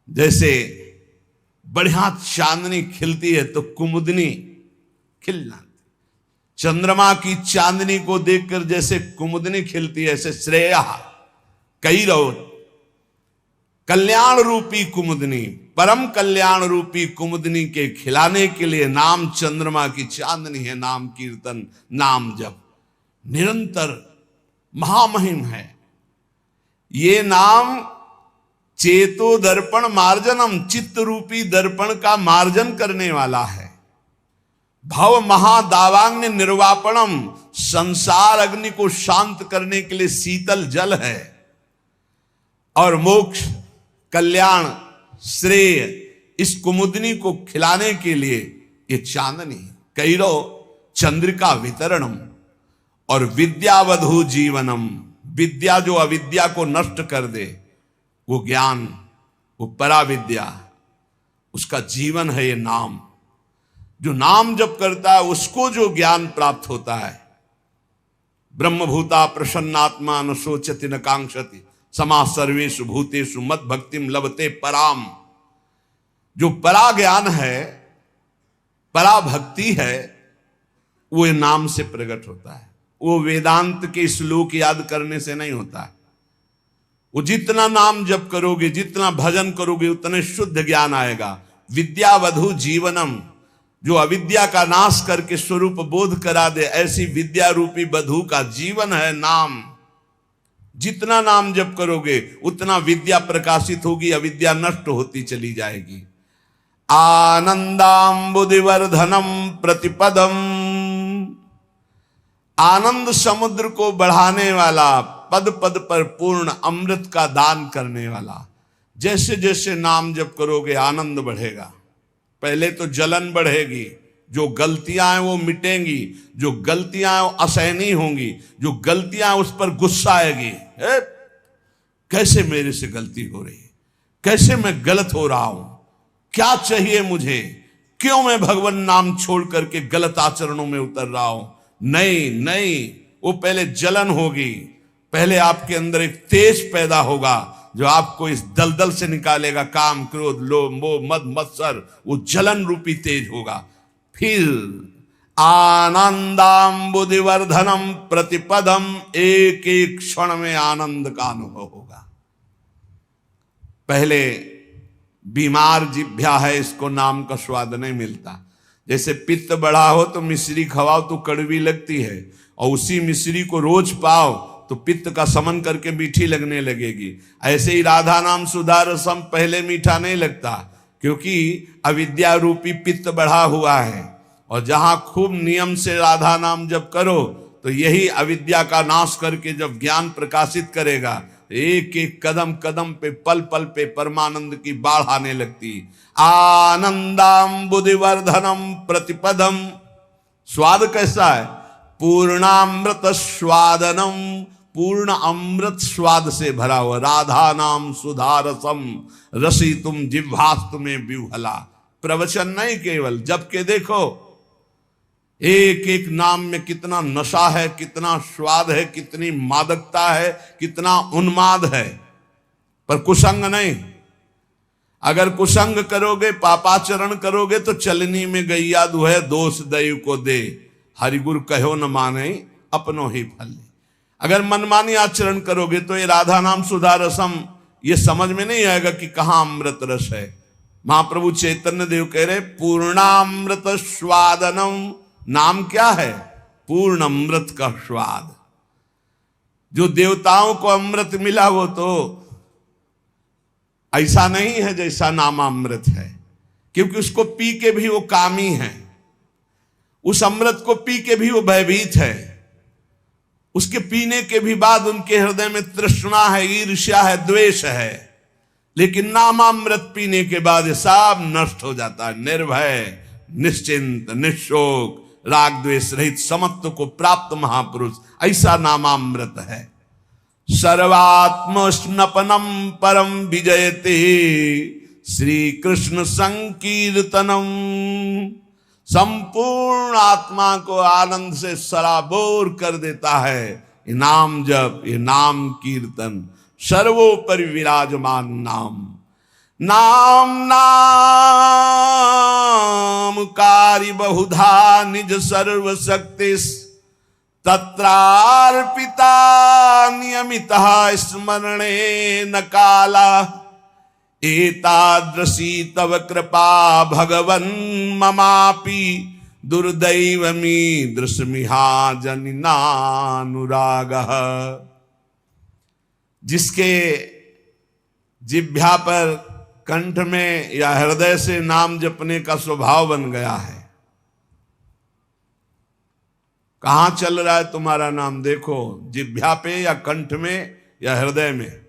जैसे बढ़िया चांदनी खिलती है तो कुमुदनी खिलना, चंद्रमा की चांदनी को देखकर जैसे कुमुदनी खिलती है, ऐसे श्रेया कैरव कल्याण रूपी कुमुदनी, परम कल्याण रूपी कुमुदनी के खिलाने के लिए नाम चंद्रमा की चांदनी है। नाम कीर्तन, नाम जप निरंतर महामहिम है। ये नाम चेतो दर्पण मार्जनम, चित्त रूपी दर्पण का मार्जन करने वाला है। भव महादावांग निर्वापणम, संसार अग्नि को शांत करने के लिए शीतल जल है। और मोक्ष, कल्याण, श्रेय इस कुमुदनी को खिलाने के लिए ये चांदनी। कैरव चंद्रिका वितरणम और विद्यावधु जीवनम, विद्या जो अविद्या को नष्ट कर दे, वो ज्ञान, वो पराविद्या, उसका जीवन है ये नाम। जो नाम जप करता है उसको जो ज्ञान प्राप्त होता है। ब्रह्मभूता प्रसन्नात्मा न शोचति न कांक्षति समा सर्वेषु भूतेषु मद भक्तिम लभते पराम। जो परा ज्ञान है, परा भक्ति है, वो नाम से प्रकट होता है। वो वेदांत के श्लोक याद करने से नहीं होता है। वो जितना नाम जप करोगे, जितना भजन करोगे, उतने शुद्ध ज्ञान आएगा। विद्यावधु जीवनम, जो अविद्या का नाश करके स्वरूप बोध करा दे, ऐसी विद्या रूपी वधु का जीवन है नाम। जितना नाम जप करोगे उतना विद्या प्रकाशित होगी, अविद्या नष्ट होती चली जाएगी। आनंदाम्बुदिवर्धनम प्रतिपदम, आनंद समुद्र को बढ़ाने वाला, पद पद पर पूर्ण अमृत का दान करने वाला। जैसे जैसे नाम जप करोगे आनंद बढ़ेगा। पहले तो जलन बढ़ेगी, जो गलतियां हैं वो मिटेंगी, जो गलतियां हैं वो असहनीय होंगी, जो गलतियां हैं उस पर गुस्सा आएगी। कैसे मेरे से गलती हो रही है, कैसे मैं गलत हो रहा हूं, क्या चाहिए मुझे, क्यों मैं भगवान नाम छोड़ करके गलत आचरणों में उतर रहा हूं। नहीं नहीं, वो पहले जलन होगी, पहले आपके अंदर एक तेज पैदा होगा जो आपको इस दलदल से निकालेगा। काम, क्रोध, लोभ, मोह, मद, मत्सर, वो जलन रूपी तेज होगा। फिर आनंदाम्बुदिवर्धनम प्रतिपदम, एक एक क्षण में आनंद का अनुभव होगा। पहले बीमार जिभ्या है, इसको नाम का स्वाद नहीं मिलता। जैसे पित्त बढ़ा हो तो मिश्री खवाओ तो कड़वी लगती है, और उसी मिश्री को रोज पाओ तो पित्त का समन करके मीठी लगने लगेगी। ऐसे ही राधा नाम सुधा रसम पहले मीठा नहीं लगता, क्योंकि अविद्या रूपी पित्त बढ़ा हुआ है। और जहां खूब नियम से राधा नाम जब करो तो यही अविद्या का नाश करके जब ज्ञान प्रकाशित करेगा, एक एक कदम कदम पे, पल पल पे परमानंद की बाढ़ आने लगती। आनंदाम्बुदिवर्धनम प्रतिपदम, स्वाद कैसा है? पूर्णामृत स्वादनम, पूर्ण अमृत स्वाद से भरा हुआ। राधा नाम सुधा रसम रसी तुम जिह्वास्तु में विह्वला। प्रवचन नहीं केवल, जब के देखो एक एक नाम में कितना नशा है, कितना स्वाद है, कितनी मादकता है, कितना उन्माद है। पर कुसंग नहीं। अगर कुसंग करोगे, पापाचरण करोगे तो चलनी में गैया दुहे, दोष दैव को दे, हरिगुरु कहो न माने अपनो ही फल। अगर मनमानी आचरण करोगे तो ये राधा नाम सुधा रसम ये समझ में नहीं आएगा कि कहां अमृत रस है। महाप्रभु चैतन्य देव कह रहे पूर्णामृत स्वादनम, नाम क्या है? पूर्ण अमृत का स्वाद। जो देवताओं को अमृत मिला वो तो ऐसा नहीं है जैसा नामामृत है, क्योंकि उसको पी के भी वो कामी है, उस अमृत को पी के भी वो भयभीत है, उसके पीने के भी बाद उनके हृदय में तृष्णा है, ईर्ष्या है, द्वेष है। लेकिन नामामृत पीने के बाद ये सब नष्ट हो जाता है। निर्भय, निश्चिंत, निशोक, राग द्वेष रहित समत्व को प्राप्त महापुरुष, ऐसा नामामृत है। सर्वात्म स्नपनम परम विजयते श्री कृष्ण संकीर्तनम, संपूर्ण आत्मा को आनंद से सराबोर कर देता है ये नाम जप, ये नाम कीर्तन। सर्वोपरि विराजमान नाम, नाम नाम कारी बहुधा निज सर्वशक्ति तत्रार्पिता नियमितः स्मरणे न काला एतादृशी तव कृपा भगवन् ममापि दुर्दैवमी दृश्मिहा जनिनानुरागः। जिसके जिह्वा पर, कंठ में या हृदय से नाम जपने का स्वभाव बन गया है, कहां चल रहा है तुम्हारा नाम? देखो, जिह्वा पे या कंठ में या हृदय में।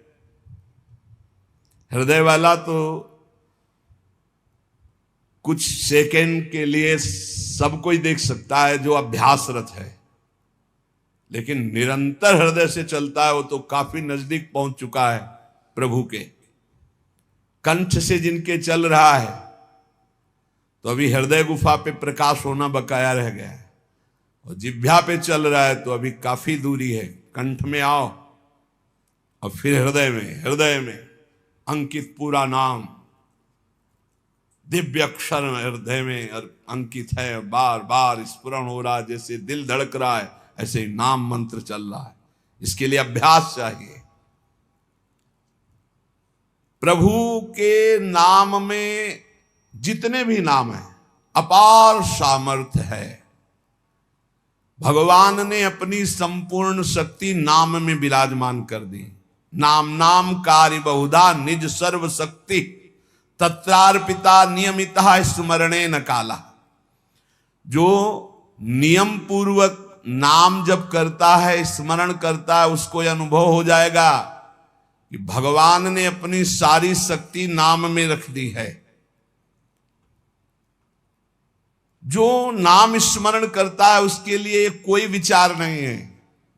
हृदय वाला तो कुछ सेकंड के लिए सब कोई देख सकता है जो अभ्यासरत है, लेकिन निरंतर हृदय से चलता है वो तो काफी नजदीक पहुंच चुका है प्रभु के। कंठ से जिनके चल रहा है तो अभी हृदय गुफा पे प्रकाश होना बकाया रह गया है, और जिह्वा पे चल रहा है तो अभी काफी दूरी है। कंठ में आओ और फिर हृदय में अंकित पूरा नाम, दिव्य अक्षर हृदय में अंकित है, बार बार स्फुरण हो रहा है, जैसे दिल धड़क रहा है ऐसे ही नाम मंत्र चल रहा है। इसके लिए अभ्यास चाहिए। प्रभु के नाम में जितने भी नाम हैं अपार सामर्थ्य है। भगवान ने अपनी संपूर्ण शक्ति नाम में विराजमान कर दी। नाम नाम कार्य बहुधा निज सर्व शक्ति तत्रार्पिता नियमितः स्मरणे न काला। जो नियम पूर्वक नाम जप करता है, स्मरण करता है, उसको यह अनुभव हो जाएगा कि भगवान ने अपनी सारी शक्ति नाम में रख दी है। जो नाम स्मरण करता है उसके लिए कोई विचार नहीं है,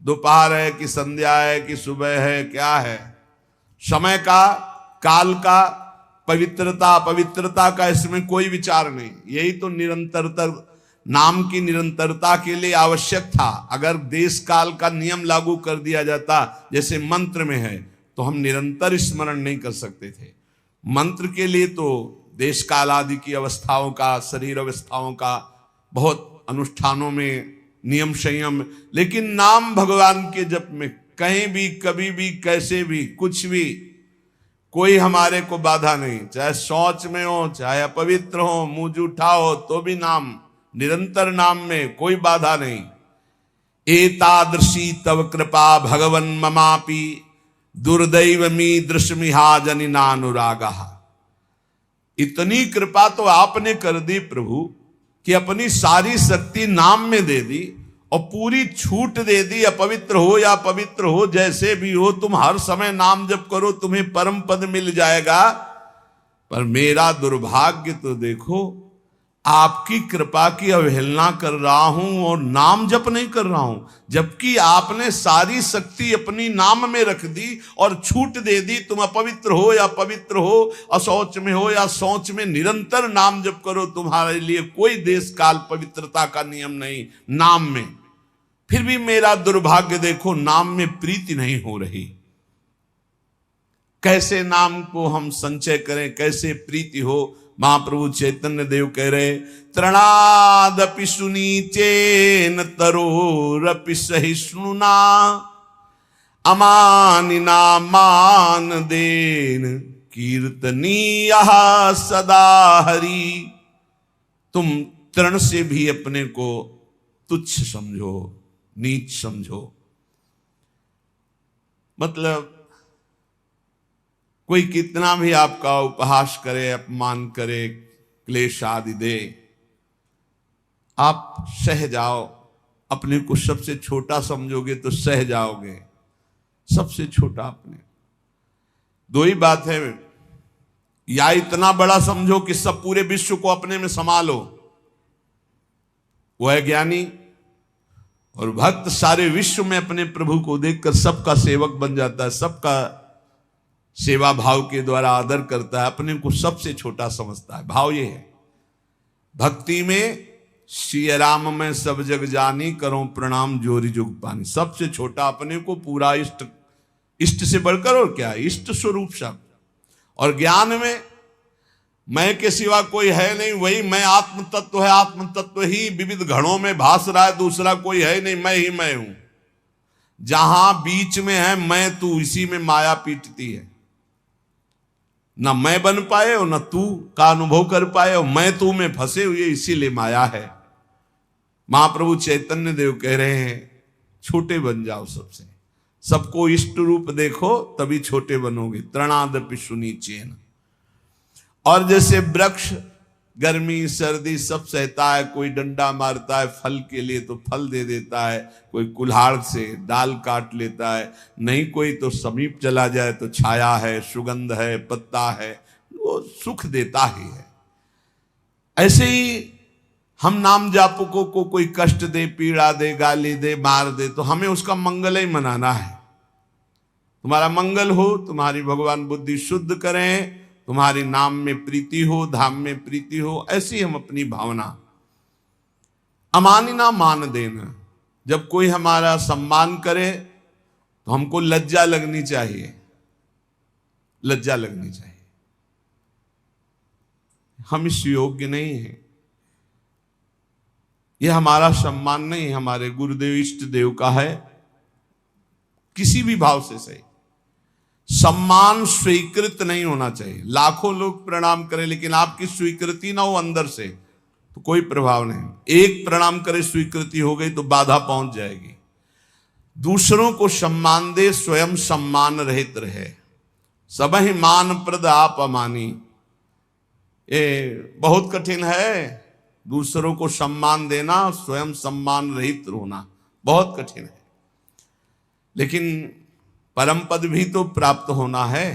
दोपहर है कि संध्या है कि सुबह है, क्या है, समय का, काल का, पवित्रता का इसमें कोई विचार नहीं। यही तो निरंतरता, नाम की निरंतरता के लिए आवश्यक था। अगर देश काल का नियम लागू कर दिया जाता जैसे मंत्र में है तो हम निरंतर स्मरण नहीं कर सकते थे। मंत्र के लिए तो देश काल आदि की अवस्थाओं का, शरीर अवस्थाओं का बहुत अनुष्ठानों में नियम संयम, लेकिन नाम भगवान के जप में कहीं भी, कभी भी, कैसे भी, कुछ भी कोई हमारे को बाधा नहीं। चाहे शौच में हो, चाहे अपवित्र हो, मुंह जूठा हो, तो भी नाम, निरंतर नाम में कोई बाधा नहीं। एतादृशी तव कृपा भगवन् ममापि दुर्दैवमी दृश्मिहा जनिनानुरागः। इतनी कृपा तो आपने कर दी प्रभु कि अपनी सारी शक्ति नाम में दे दी और पूरी छूट दे दी। अपवित्र हो या पवित्र हो, जैसे भी हो, तुम हर समय नाम जप करो, तुम्हें परम पद मिल जाएगा। पर मेरा दुर्भाग्य तो देखो, आपकी कृपा की अवहेलना कर रहा हूं और नाम जप नहीं कर रहा हूं, जबकि आपने सारी शक्ति अपनी नाम में रख दी और छूट दे दी। तुम अपवित्र हो या पवित्र हो, अशौच में हो या शौच में, निरंतर नाम जप करो। तुम्हारे लिए कोई देश काल पवित्रता का नियम नहीं नाम में। फिर भी मेरा दुर्भाग्य देखो, नाम में प्रीति नहीं हो रही। कैसे नाम को हम संचय करें, कैसे प्रीति हो? महाप्रभु चैतन्य देव कह रहे, तृणादपि सुनीचेन तरोरपि सहिष्णुना अमानिना मान देन कीर्तनीयः सदा हरि। तुम तृण से भी अपने को तुच्छ समझो, नीच समझो। मतलब कोई कितना भी आपका उपहास करे, अपमान करे, क्लेश आदि दे, आप सह जाओ। अपने को सबसे छोटा समझोगे तो सह जाओगे, सबसे छोटा अपने। दो ही बात है, या इतना बड़ा समझो कि सब पूरे विश्व को अपने में संभालो, वो है ज्ञानी। और भक्त सारे विश्व में अपने प्रभु को देखकर सबका सेवक बन जाता है, सबका सेवा भाव के द्वारा आदर करता है, अपने को सबसे छोटा समझता है। भाव ये है भक्ति में, सिय राम में सब जग जानी, करो प्रणाम जोरी जुग पानी। सबसे छोटा अपने को, पूरा इष्ट, इष्ट से बढ़कर और क्या, इष्ट स्वरूप शब्द। और ज्ञान में मैं के सिवा कोई है नहीं, वही मैं आत्म तत्व है, आत्म तत्व ही विविध घड़ों में भास रहा है, दूसरा कोई है नहीं, मैं ही मैं हूं। जहां बीच में है मैं तू, इसी में माया पीटती है। न मैं बन पाए हो, न तू का अनुभव कर पाए हो, मैं तू में फंसे हुए, इसीलिए माया है। महाप्रभु चैतन्य देव कह रहे हैं छोटे बन जाओ सबसे, सबको इष्ट रूप देखो तभी छोटे बनोगे। तृणादपि सुनीचेन। और जैसे वृक्ष गर्मी सर्दी सब सहता है, कोई डंडा मारता है फल के लिए तो फल दे देता है, कोई कुल्हाड़ से डाल काट लेता है, नहीं कोई तो समीप चला जाए तो छाया है, सुगंध है, पत्ता है, वो सुख देता ही है। ऐसे ही हम नाम जापकों को कोई कष्ट दे, पीड़ा दे, गाली दे, मार दे, तो हमें उसका मंगल ही मनाना है। तुम्हारा मंगल हो, तुम्हारी भगवान बुद्धि शुद्ध करें, तुम्हारी नाम में प्रीति हो, धाम में प्रीति हो, ऐसी हम अपनी भावना। अमानिना मान देना, जब कोई हमारा सम्मान करे तो हमको लज्जा लगनी चाहिए, लज्जा लगनी चाहिए। हम इस योग्य नहीं हैं, यह हमारा सम्मान नहीं, हमारे गुरुदेव इष्ट देव का है। किसी भी भाव से सही, सम्मान स्वीकृत नहीं होना चाहिए। लाखों लोग प्रणाम करें लेकिन आपकी स्वीकृति ना हो अंदर से तो कोई प्रभाव नहीं। एक प्रणाम करे स्वीकृति हो गई तो बाधा पहुंच जाएगी। दूसरों को सम्मान दे, स्वयं सम्मान रहित रहे। सबहि मान प्रद आप अमानी, ये बहुत कठिन है। दूसरों को सम्मान देना, स्वयं सम्मान रहित होना बहुत कठिन है। लेकिन परम पद भी तो प्राप्त होना है,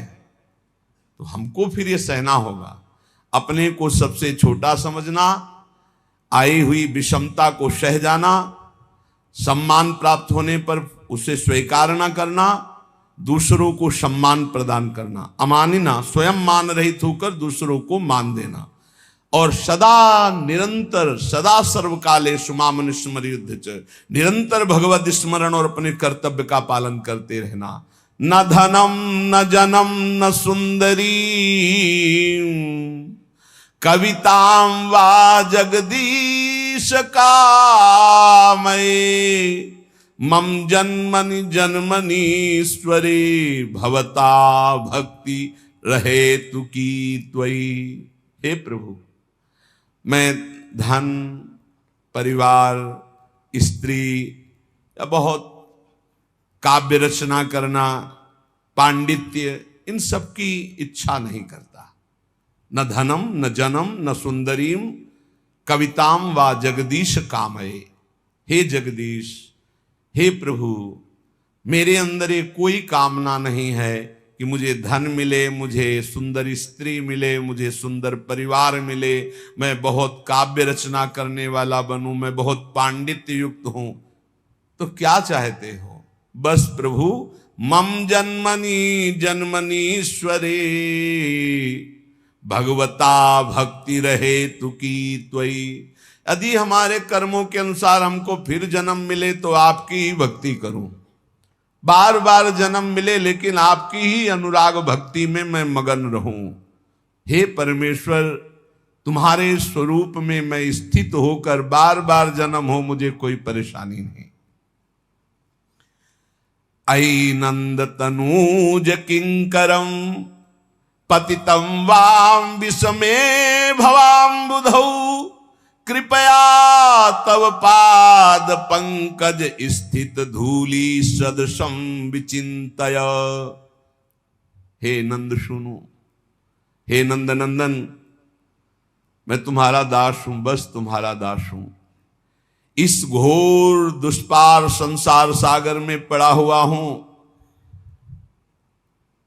तो हमको फिर ये सहना होगा। अपने को सबसे छोटा समझना, आई हुई विषमता को सह जाना, सम्मान प्राप्त होने पर उसे स्वीकार न करना, दूसरों को सम्मान प्रदान करना। अमानिना, स्वयं मान रहित होकर दूसरों को मान देना। और सदा निरंतर, सदा सर्वकाले सुमामन स्मर, निरंतर भगवत स्मरण और अपने कर्तव्य का पालन करते रहना। न धनम न जनम न सुंदरी, कवितां वा जगदीश कामये, मम जन्मनि जन्मनीश्वरे, भवता भक्ति रहे तु की त्वयि। हे प्रभु, मैं धन, परिवार, स्त्री या बहुत काव्य रचना करना, पांडित्य, इन सब की इच्छा नहीं करता। न धनम न जनम न सुंदरीम, कविताम वा जगदीश कामये। हे जगदीश, हे प्रभु, मेरे अंदर ये कोई कामना नहीं है कि मुझे धन मिले, मुझे सुंदर स्त्री मिले, मुझे सुंदर परिवार मिले, मैं बहुत काव्य रचना करने वाला बनूं, मैं बहुत पांडित्य युक्त हूं। तो क्या चाहते हो? बस प्रभु, मम जन्मनि जन्मनीश्वरे, भगवता भक्ति रहे तु की त्वयि। यदि हमारे कर्मों के अनुसार हमको फिर जन्म मिले तो आपकी ही भक्ति करूं। बार बार जन्म मिले लेकिन आपकी ही अनुराग भक्ति में मैं मगन रहूं। हे परमेश्वर, तुम्हारे स्वरूप में मैं स्थित होकर बार बार जन्म हो, मुझे कोई परेशानी नहीं। अयि नंद तनूज किंकरम, पतितं वाम विषमे भवाम्बुधौ, कृपया तव पाद पंकज स्थित धूली सदृशं विचिंतय। हे नंद सुनो, हे नंद नंदन, मैं तुम्हारा दास हूं, बस तुम्हारा दास हूं। इस घोर दुष्पार संसार सागर में पड़ा हुआ हूं,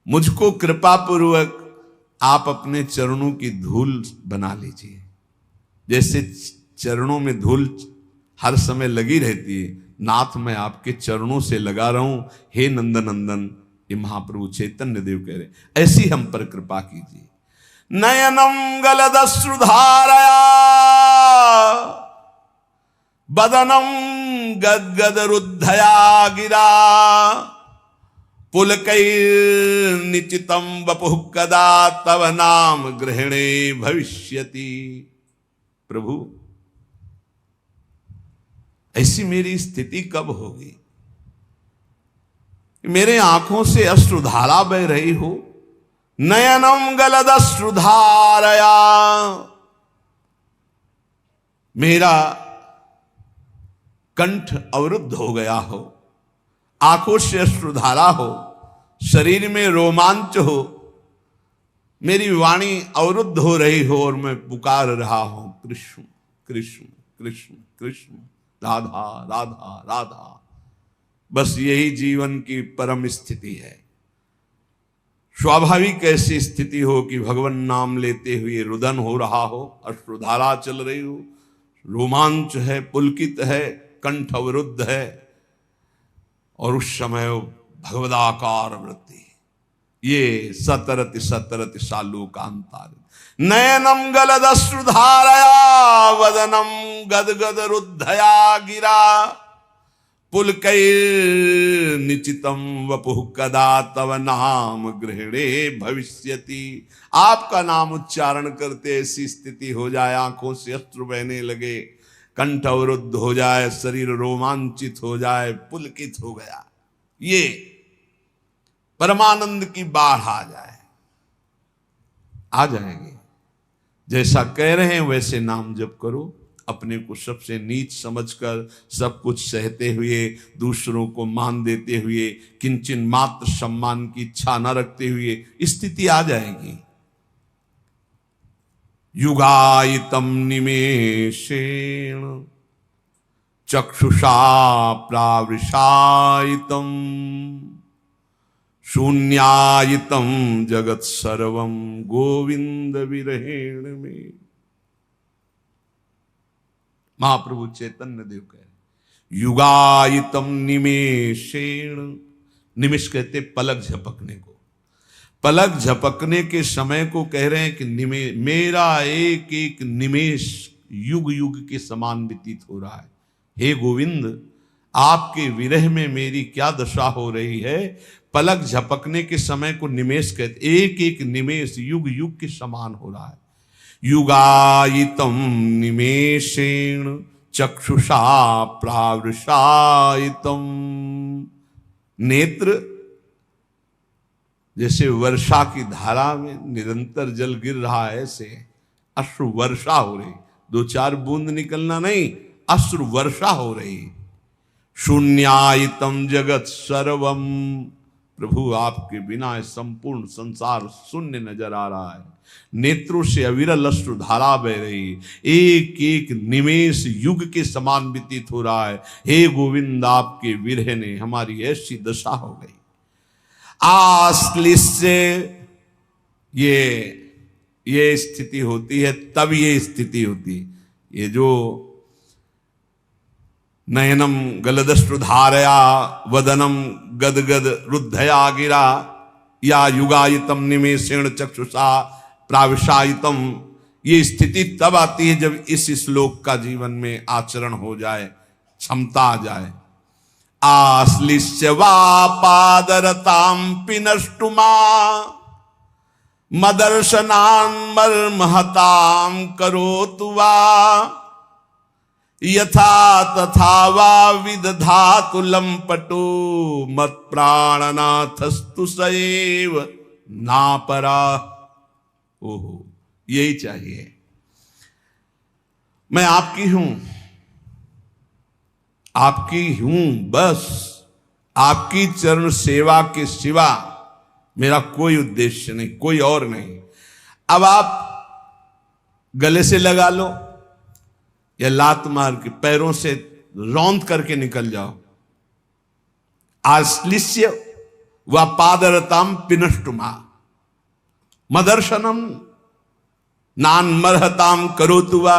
मुझको कृपा पूर्वक आप अपने चरणों की धूल बना लीजिए। जैसे चरणों में धूल हर समय लगी रहती है, नाथ मैं आपके चरणों से लगा रहा हूं। हे नंदनंदन, ये महाप्रभु चैतन्य देव कह रहे, ऐसी हम पर कृपा कीजिए। नयनम गलदश्रुधारया, बदनम गदगद रुद्धया गिरा, पुलकैर्निचितं वपुः कदा तव नाम ग्रहणे भविष्यति। प्रभु ऐसी मेरी स्थिति कब होगी? मेरे आंखों से अश्रुधारा बह रही हो, नयनम गलदश्रुधारया, मेरा कंठ अवरुद्ध हो गया हो, आंखों से अश्रुधारा हो, शरीर में रोमांच हो, मेरी वाणी अवरुद्ध हो रही हो और मैं पुकार रहा हूं कृष्ण कृष्ण कृष्ण कृष्ण, राधा राधा राधा। बस यही जीवन की परम स्थिति है। स्वाभाविक ऐसी स्थिति हो कि भगवान नाम लेते हुए रुदन हो रहा हो, अश्रुधारा चल रही हो, रोमांच है, पुलकित है, कंठ अवरुद्ध है, और उस समय भगवदाकार वृत्ति, ये सतरति सतरति सालूकांतार, नयनम गलदश्रुधारया वदनम गदगद रुद्धया गिरा, पुलकैर्निचितं वपुः कदा तव नाम गृहणे भविष्यति। आपका नाम उच्चारण करते ऐसी स्थिति हो जाए, आंखों से अश्रु बहने लगे, कंठ अवरुद्ध हो जाए, शरीर रोमांचित हो जाए, पुलकित हो गया, ये परमानंद की बाढ़ आ जाए, आ जाएंगे। जैसा कह रहे हैं वैसे नाम जप करो, अपने को सबसे नीच समझकर, सब कुछ सहते हुए, दूसरों को मान देते हुए, किंचन मात्र सम्मान की इच्छा न रखते हुए स्थिति आ जाएगी। युगायितम निमेषेण चक्षुषा प्रावृषायितम शून्यायितम जगत सर्वम गोविंद विरहेण में। महाप्रभु चैतन्य देव कह रहे युगायितम निमेषेण, निमिष कहते पलक झपकने को, पलक झपकने के समय को कह रहे हैं कि मेरा एक एक निमेष युग युग के समान व्यतीत हो रहा है। हे गोविंद, आपके विरह में मेरी क्या दशा हो रही है। पलक झपकने के समय को निमेष कहते, एक एक निमेष युग युग के समान हो रहा है। युगायितम निमेषेण चक्षुषा प्रावृषायितम, नेत्र जैसे वर्षा की धारा में निरंतर जल गिर रहा है, ऐसे अश्रु वर्षा हो रही, दो चार बूंद निकलना नहीं, अश्रु वर्षा हो रही। शून्यायितम जगत सर्वम, प्रभु आपके बिना संपूर्ण संसार शून्य नजर आ रहा है। नेत्रों से अविरल अश्रु धारा बह रही, एक एक निमेष युग के समान व्यतीत हो रहा है। हे गोविंद, आपके विरह ने हमारी ऐसी दशा हो गई। आश्लिष्य, ये स्थिति होती है, तब ये स्थिति होती है। ये जो नयनम गलदश्रुधारया वदनम गदगद रुद्धया गिरा, या युगायितम निमेषेण चक्षुषा प्राविशायितम, ये स्थिति तब आती है जब इस श्लोक का जीवन में आचरण हो जाए, क्षमता आ जाए। आश्लिष्य वा पादरतां पिनष्टुमा मदर्शनान् मर्महतां करोतु वा, यथा तथा वा विदधातु लंपटो मत् प्राणनाथस्तु सएव नापरा। ओहो, यही चाहिए। मैं आपकी हूं, आपकी हूं, बस आपकी चरण सेवा के सिवा मेरा कोई उद्देश्य नहीं, कोई और नहीं। अब आप गले से लगा लो या लात मार के पैरों से रौंद करके निकल जाओ। आश्लिष्य व पादरताम पिनष्टुमा मदर्शनम नान्मर्हताम करोतु वा,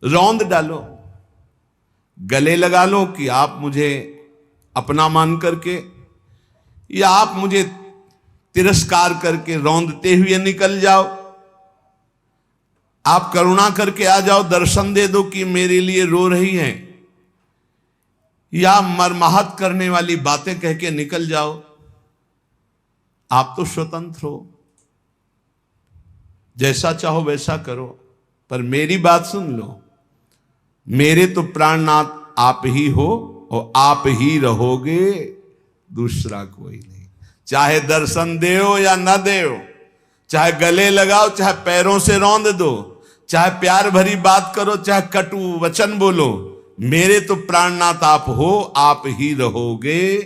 रौंद डालो, गले लगा लो कि आप मुझे अपना मान करके, या आप मुझे तिरस्कार करके रौंदते हुए निकल जाओ। आप करुणा करके आ जाओ, दर्शन दे दो कि मेरे लिए रो रही हैं। या मरमाहत करने वाली बातें कह के निकल जाओ। आप तो स्वतंत्र हो, जैसा चाहो वैसा करो, पर मेरी बात सुन लो, मेरे तो प्राणनाथ आप ही हो और आप ही रहोगे, दूसरा कोई नहीं। चाहे दर्शन देओ या न देओ, चाहे गले लगाओ, चाहे पैरों से रौंद दो, चाहे प्यार भरी बात करो, चाहे कटु वचन बोलो, मेरे तो प्राणनाथ आप हो, आप ही रहोगे।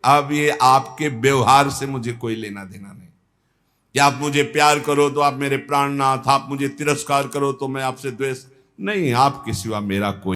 अब ये आपके व्यवहार से मुझे कोई लेना देना नहीं कि आप मुझे प्यार करो तो आप मेरे प्राणनाथ, आप मुझे तिरस्कार करो तो मैं आपसे द्वेष नहीं। आपके सिवा मेरा कोई